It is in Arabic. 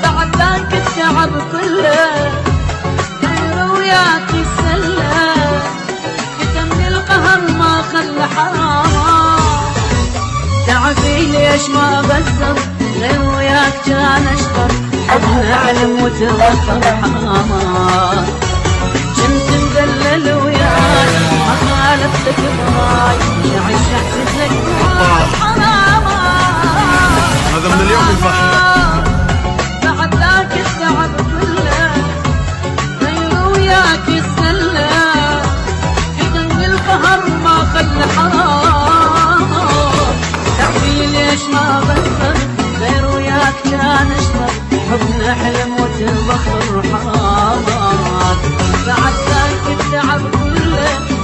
بعد ذاك التعب كله غير وياك يتسلى كتم القهر ما خلى حرام تعبي ليش ما بزر غير وياك كان اشطر حبنا علم وتوفر حرام كنت مذلل وياك ما خالفتك براي يعيش احسسك حرام هذا من اليوم الفحم بعد ذاك التعب كله غير وياك يتسلى كتم القهر ما خلى حرام تعبي ليش ما بزر غير وياك كان اشطر حبنا حلم وتبخر حرام بعد ذاك التعب كله